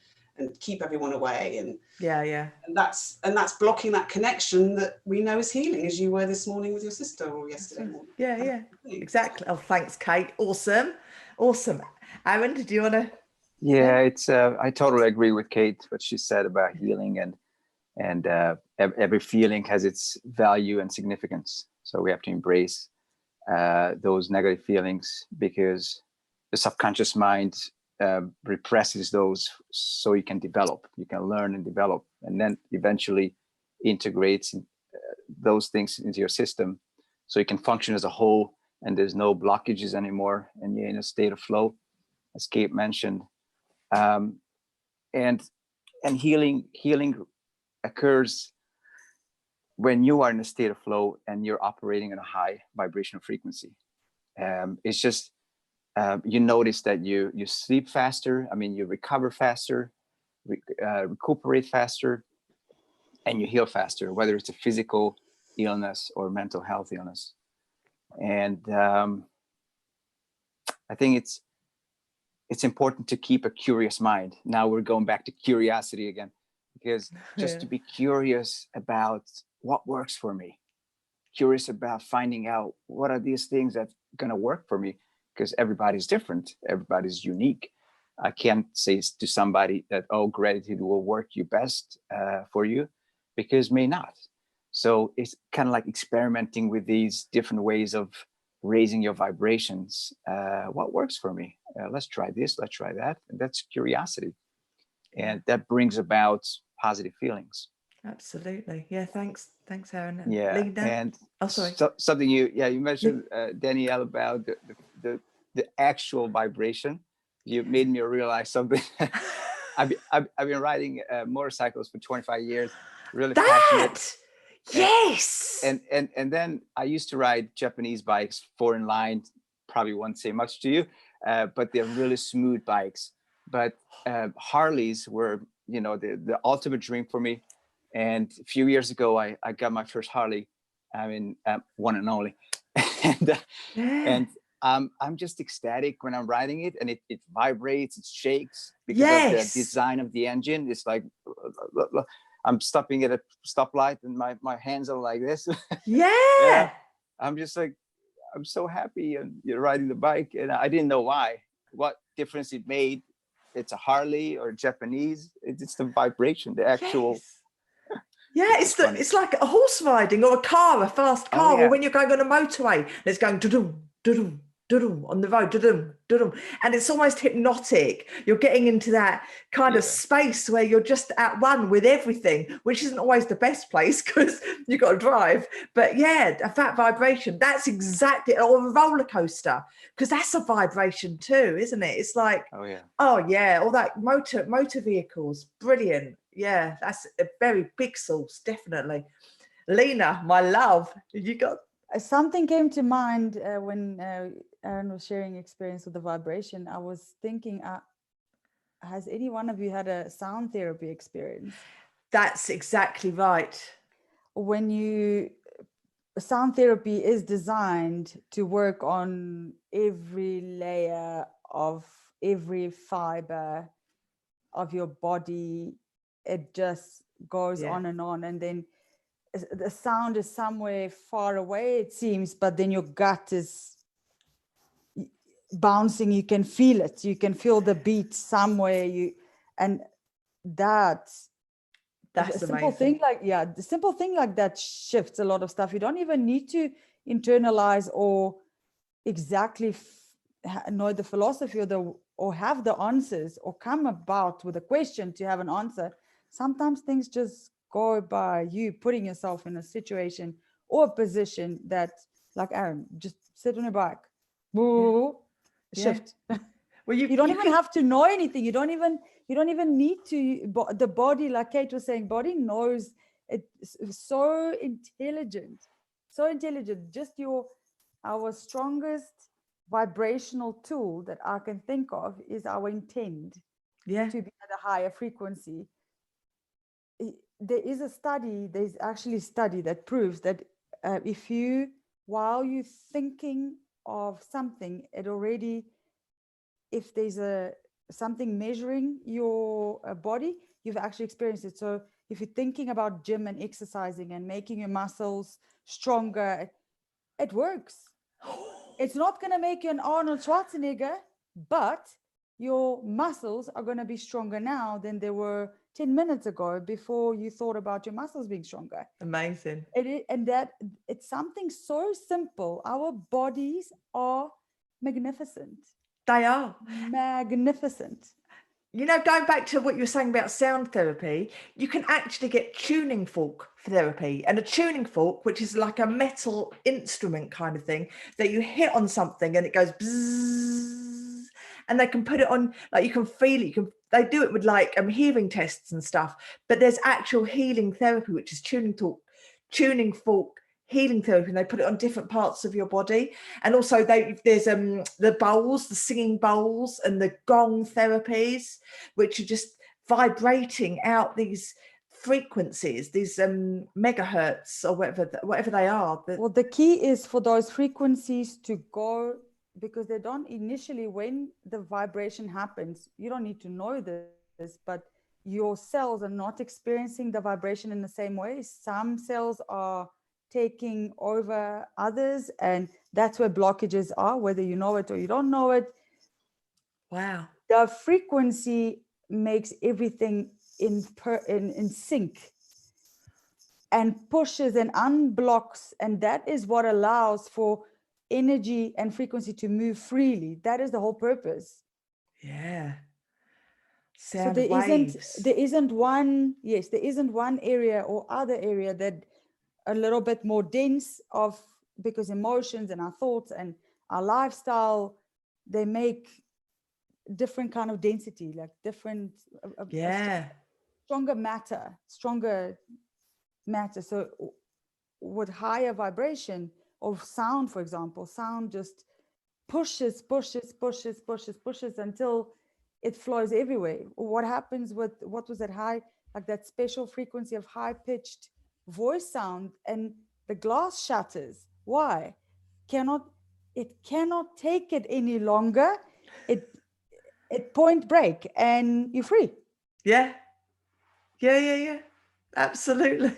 keep everyone away. And and that's blocking that connection that we know is healing, as you were this morning with your sister or yesterday morning. Yeah, exactly. Oh, thanks, Kate. Awesome. Aaron, did you want to? Yeah, it's I totally agree with Kate, what she said about healing, and every feeling has its value and significance. So we have to embrace those negative feelings, because the subconscious mind represses those so you can learn and develop, and then eventually integrates those things into your system so you can function as a whole, and there's no blockages anymore, and you're in a state of flow, as Kate mentioned. And healing occurs when you are in a state of flow and you're operating at a high vibrational frequency. It's just you notice that you sleep faster. I mean, you recover faster, recuperate faster, and you heal faster, whether it's a physical illness or mental health illness. And I think it's important to keep a curious mind. Now we're going back to curiosity again, because just to be curious about what works for me, curious about finding out what are these things that's going to work for me, because everybody's different, everybody's unique. I can't say to somebody that, oh, gratitude will work you best for you, because may not. So it's kind of like experimenting with these different ways of raising your vibrations. What works for me? Let's try this, let's try that. And that's curiosity. And that brings about positive feelings. Absolutely. Yeah, thanks, Aaron. Yeah, Linda? and sorry. Something you mentioned, Danielle, about the actual vibration. You made me realize something. I've been riding motorcycles for 25 years. Really passionate. Yes. And then I used to ride Japanese bikes, 4-in-line. Probably won't say much to you, but they're really smooth bikes. But Harleys were, the ultimate dream for me. And a few years ago, I got my first Harley. I mean, one and only. And I'm just ecstatic when I'm riding it, and it vibrates, it shakes because of the design of the engine. It's like I'm stopping at a stoplight and my hands are like this. Yeah. I'm just like, I'm so happy, and you're riding the bike, and I didn't know what difference it made. It's a Harley or Japanese. It's the vibration, the actual. Yeah, it's like a horse riding or a fast car, or when you're going on a motorway and it's going doo-doo, doo-doo, doo-doo on the road, doo-doo, doo-doo. And it's almost hypnotic. You're getting into that kind of space where you're just at one with everything, which isn't always the best place because you've got to drive. But that vibration, that's exactly, or a roller coaster, because that's a vibration too, isn't it? It's like, all that motor vehicles, brilliant. Yeah, that's a very big source, definitely. Lena, my love, you got Something came to mind when Aaron was sharing experience with the vibration. I was thinking, has any one of you had a sound therapy experience? that's exactly right. When sound therapy is designed to work on every layer of every fiber of your body. It just goes on, and then the sound is somewhere far away, it seems, but then your gut is bouncing. You can feel it, you can feel the beat somewhere. And that's a simple amazing. thing the simple thing like that shifts a lot of stuff. You don't even need to internalize or exactly know the philosophy or have the answers or come about with a question to have an answer. Sometimes things just go by you putting yourself in a situation or a position that, like Aaron, just sit on your bike, shift. Well, you don't even have to know anything. You don't even need to. The body, like Kate was saying, body knows. It's so intelligent. Just our strongest vibrational tool that I can think of is our intent to be at a higher frequency. There's actually a study that proves that if while you're thinking of something, if there's something measuring your body, you've actually experienced it. So if you're thinking about gym and exercising and making your muscles stronger, it works. It's not going to make you an Arnold Schwarzenegger, but your muscles are going to be stronger now than they were 10 minutes ago before you thought about your muscles being stronger. Amazing. And that it's something so simple. Our bodies are magnificent. They are magnificent. You know, going back to what you were saying about sound therapy, you can actually get tuning fork therapy. And a tuning fork, which is like a metal instrument kind of thing, that you hit on something and it goes bzzz, and they can put it on, like you can feel it. They do it with like hearing tests and stuff. But there's actual healing therapy, which is tuning fork healing therapy, and they put it on different parts of your body. And also there's the bowls, the singing bowls, and the gong therapies, which are just vibrating out these frequencies, these megahertz or whatever they are. Well, the key is for those frequencies to go, because they don't initially, when the vibration happens, you don't need to know this, but your cells are not experiencing the vibration in the same way. Some cells are taking over others, and that's where blockages are, whether you know it or you don't know it. Wow. The frequency makes everything in sync and pushes and unblocks, and that is what allows for energy and frequency to move freely. That is the whole purpose. Yeah. So there isn't one area or other area that a little bit more dense of, because emotions and our thoughts and our lifestyle, they make different kind of density, like different stronger matter. So with higher vibration of sound, for example, sound just pushes until it flows everywhere. What happens with, what was that high, like that special frequency of high pitched voice sound, and the glass shatters. Why? It cannot take it any longer. It point break and you're free. Yeah. Absolutely.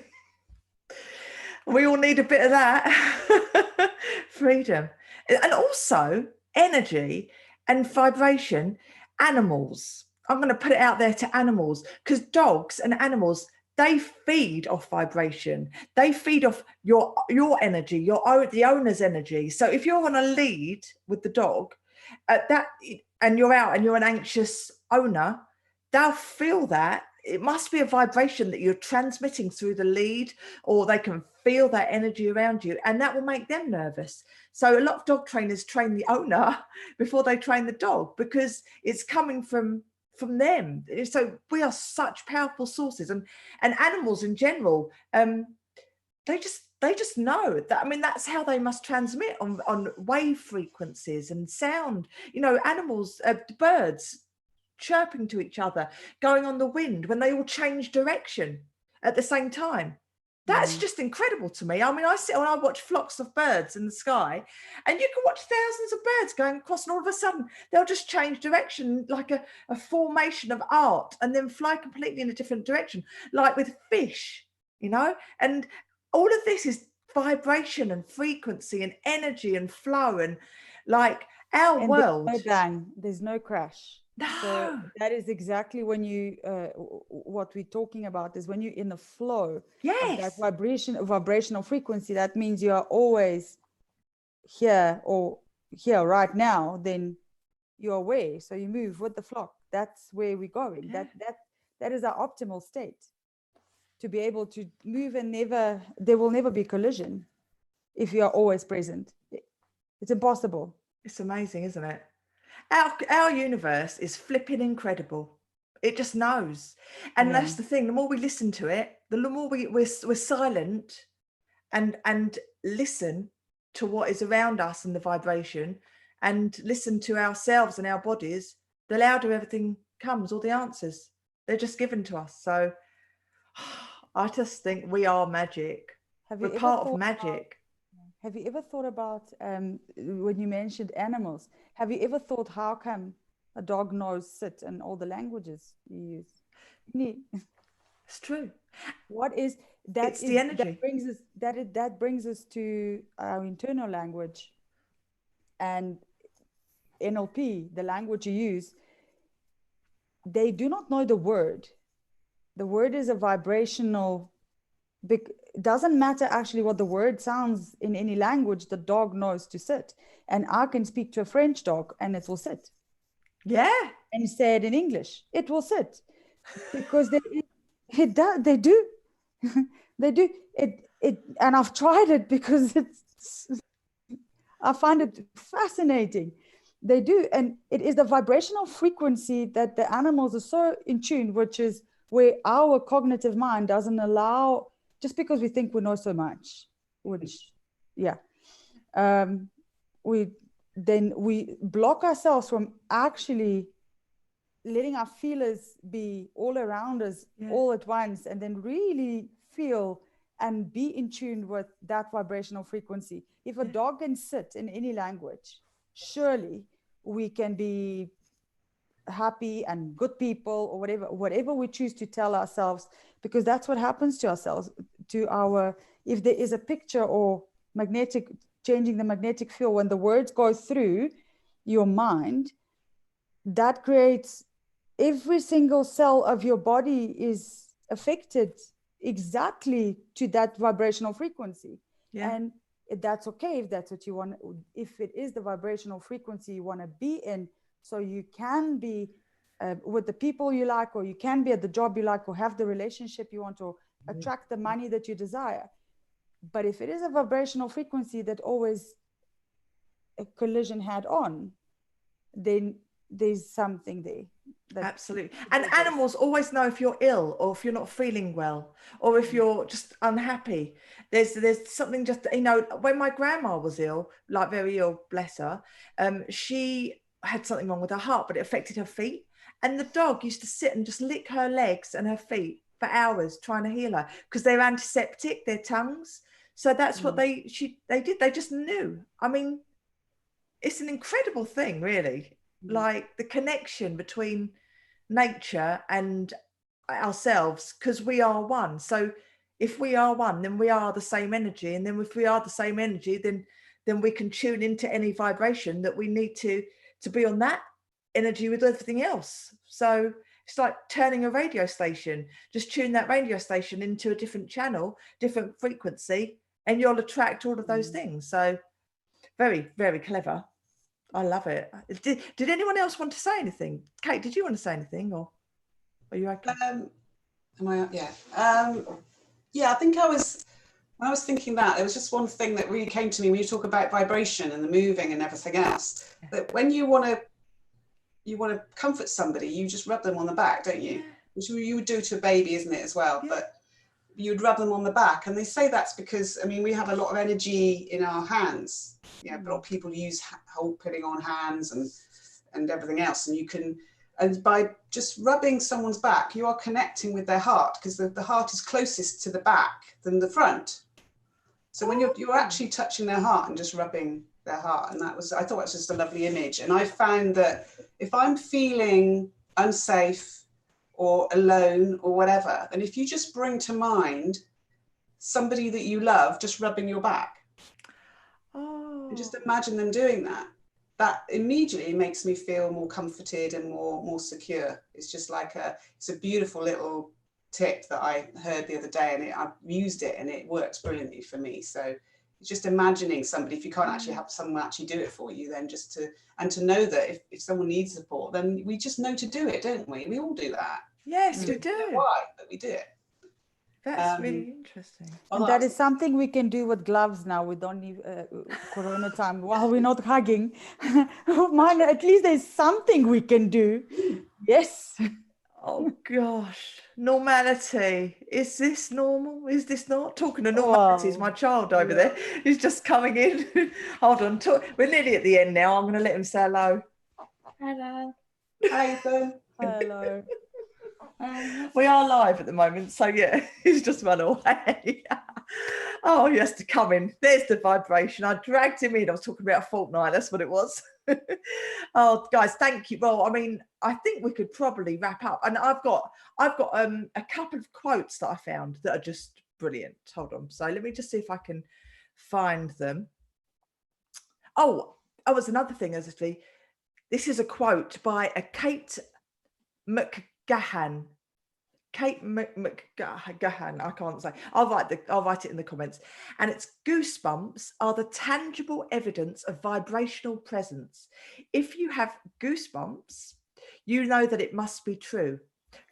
We all need a bit of that. Freedom. And also energy and vibration. Animals. I'm going to put it out there to animals, because dogs and animals, they feed off vibration. They feed off your energy, the owner's energy. So if you're on a lead with the dog, and you're out and you're an anxious owner, they'll feel that. It must be a vibration that you're transmitting through the lead, or they can feel that energy around you, and that will make them nervous. So a lot of dog trainers train the owner before they train the dog, because it's coming from from them. So we are such powerful sources, and animals in general, they just know that. I mean, that's how they must transmit, on wave frequencies and sound. You know, animals, birds chirping to each other, going on the wind when they all change direction at the same time. That's just incredible to me. I mean, I sit and I watch flocks of birds in the sky, and you can watch thousands of birds going across, and all of a sudden they'll just change direction, like a formation of art, and then fly completely in a different direction, like with fish, you know. And all of this is vibration and frequency and energy and flow, and like our And world. there's no bang, there's no crash. No. So that is exactly when you, what we're talking about is when you're in the flow of Yes. that vibrational frequency. That means you are always here, or here right now. Then you're aware, so you move with the flock. That's where we're going. Yeah. That is our optimal state, to be able to move, and there will never be collision if you are always present. It's impossible. It's amazing, isn't it? Our universe is flipping incredible. It just knows. And Yeah. that's the thing. The more we listen to it, the more we're silent and listen to what is around us and the vibration, and listen to ourselves and our bodies, the louder everything comes, all the answers. They're just given to us. So I just think we are magic. We're part of magic. Have you ever thought about, when you mentioned animals, have you ever thought, how come a dog knows sit and all the languages you use? It's true. What is that? It's the energy. That brings us to our internal language, and NLP, the language you use. They do not know the word. The word is a vibrational. It doesn't matter actually what the word sounds in any language. The dog knows to sit, and I can speak to a French dog and it will sit. Yeah. And say it in English, it will sit, because they do they do it. And I've tried it because I find it fascinating. They do, and it is the vibrational frequency that the animals are so in tune, which is where our cognitive mind doesn't allow. Just because we think we know so much, which, we block ourselves from actually letting our feelers be all around us all at once, and then really feel and be in tune with that vibrational frequency. If a dog can sit in any language, surely we can be happy and good people, or whatever we choose to tell ourselves, because that's what happens to ourselves, if there is a picture or changing the magnetic field, when the words go through your mind, that creates, every single cell of your body is affected exactly to that vibrational frequency. And that's okay if that's what you want, if it is the vibrational frequency you want to be in. So you can be with the people you like, or you can be at the job you like, or have the relationship you want, or attract the money that you desire. But if it is a vibrational frequency that always a collision head on, then there's something there. Absolutely. And animals always know if you're ill, or if you're not feeling well, or if you're just unhappy. There's something, just, you know, when my grandma was ill, like very ill, bless her, she had something wrong with her heart, but it affected her feet. And the dog used to sit and just lick her legs and her feet for hours, trying to heal her, because they're antiseptic, their tongues. So that's what they did. They just knew. I mean, it's an incredible thing, really. Like the connection between nature and ourselves, because we are one. So if we are one, then we are the same energy. And then if we are the same energy, then we can tune into any vibration that we need to be on that energy with everything else. So it's like turning a radio station. Just tune that radio station into a different channel, different frequency, and you'll attract all of those things. So very, very clever. I love it. Did anyone else want to say anything? Kate, did you want to say anything, or are you okay? I think when I was thinking that, there was just one thing that really came to me when you talk about vibration and the moving and everything else, that when you want to you want to comfort somebody, you just rub them on the back, don't you? Yeah. Which you would do to a baby, isn't it, as well? Yeah. But you'd rub them on the back, and they say that's because, I mean, we have a lot of energy in our hands. You know, a lot of people use putting on hands and everything else, and you can, and by just rubbing someone's back, you are connecting with their heart, because the heart is closest to the back than the front. So when you're actually touching their heart and just rubbing their heart, and I thought it was just a lovely image. And I found that if I'm feeling unsafe or alone or whatever, and if you just bring to mind somebody that you love just rubbing your back, and just imagine them doing that, that immediately makes me feel more comforted and more secure. It's just like it's a beautiful little tip that I heard the other day, and I've used it and it works brilliantly for me. So it's just imagining somebody, if you can't actually have someone actually do it for you, then just to know that if someone needs support, then we just know to do it, don't we? We all do that. Yes, we don't know do. why, but we do it. That's really interesting. And that is something we can do with gloves now. We don't need Corona time while we're not hugging. Mine, at least there's something we can do. Yes. Oh gosh, normality. Is this normal? Is this not? Talking of normality, is my child over there. He's just coming in. Hold on, we're nearly at the end now. I'm going to let him say hello. Hello. Hi, Ethan. Hello. We are live at the moment, so yeah, he's just run away. Oh, he has to come in. There's the vibration. I dragged him in. I was talking about Fortnite. That's what it was. Oh, guys, thank you. Well, I mean, I think we could probably wrap up. And I've got a couple of quotes that I found that are just brilliant. Hold on. So let me just see if I can find them. Oh, was another thing, actually. This is a quote by a Kate McGahan. Kate McGahan, I can't say. I'll write it in the comments. And it's goosebumps are the tangible evidence of vibrational presence. If you have goosebumps, you know that it must be true.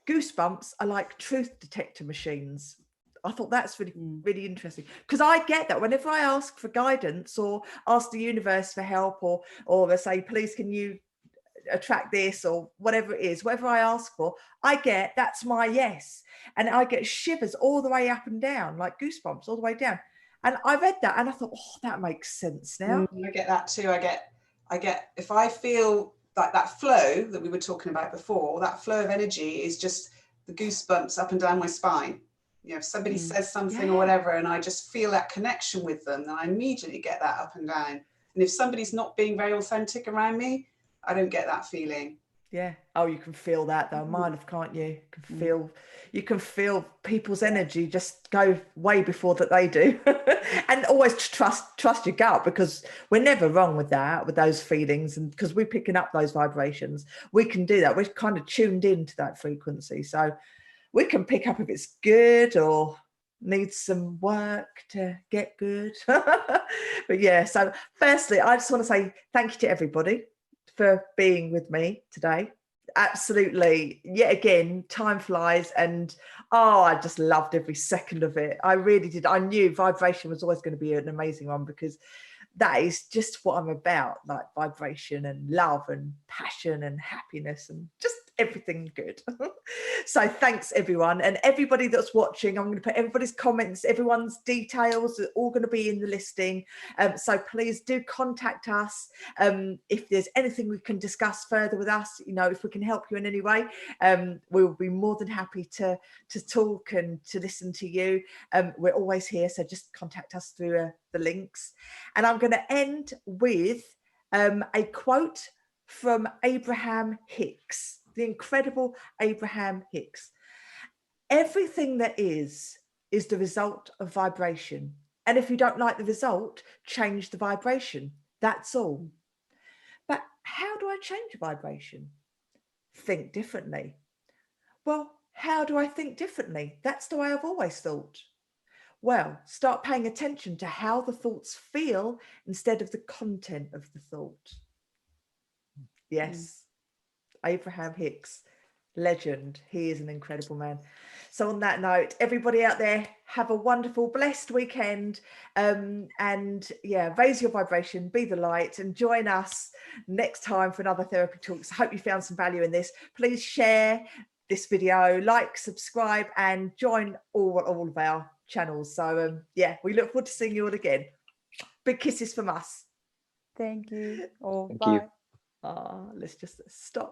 Goosebumps are like truth detector machines. I thought that's really interesting, because I get that whenever I ask for guidance or ask the universe for help, or they say, please, can you attract this or whatever it is, whatever I ask for, I get that's my yes. And I get shivers all the way up and down, like goosebumps all the way down. And I read that and I thought, oh, that makes sense now. I get that too. I get if I feel like that flow that we were talking about before, that flow of energy is just the goosebumps up and down my spine. You know, if somebody says something or whatever, and I just feel that connection with them, then I immediately get that up and down. And if somebody's not being very authentic around me, I don't get that feeling. Yeah. Oh, you can feel that though, Mine, can't you? You can feel people's energy just go way before that they do. And always trust your gut, because we're never wrong with that, with those feelings, and because we're picking up those vibrations, we can do that. We're kind of tuned into that frequency, so we can pick up if it's good or needs some work to get good. But yeah, so firstly, I just want to say thank you to everybody for being with me today. Absolutely, yet again, time flies, and I just loved every second of it. I really did. I knew vibration was always going to be an amazing one, because that is just what I'm about, like vibration and love and passion and happiness and just everything good. So thanks everyone, and everybody that's watching. I'm going to put everybody's comments, everyone's details are all going to be in the listing, so please do contact us if there's anything we can discuss further with us. You know, if we can help you in any way, we'll be more than happy to talk and to listen to you. We're always here, so just contact us through the links. And I'm going to end with a quote from Abraham Hicks, the incredible Abraham Hicks. Everything that is the result of vibration. And if you don't like the result, change the vibration. That's all. But how do I change a vibration? Think differently. Well, how do I think differently? That's the way I've always thought. Well, start paying attention to how the thoughts feel instead of the content of the thought. Yes, Abraham Hicks. Legend. He is an incredible man. So on that note, everybody out there, have a wonderful, blessed weekend. And yeah, raise your vibration, be the light, and join us next time for another Therapy Talks. I hope you found some value in this. Please share this video, like, subscribe, and join all of our channels. So yeah, we look forward to seeing you all again. Big kisses from us. Thank you. Oh, Thank bye. you. Let's just stop.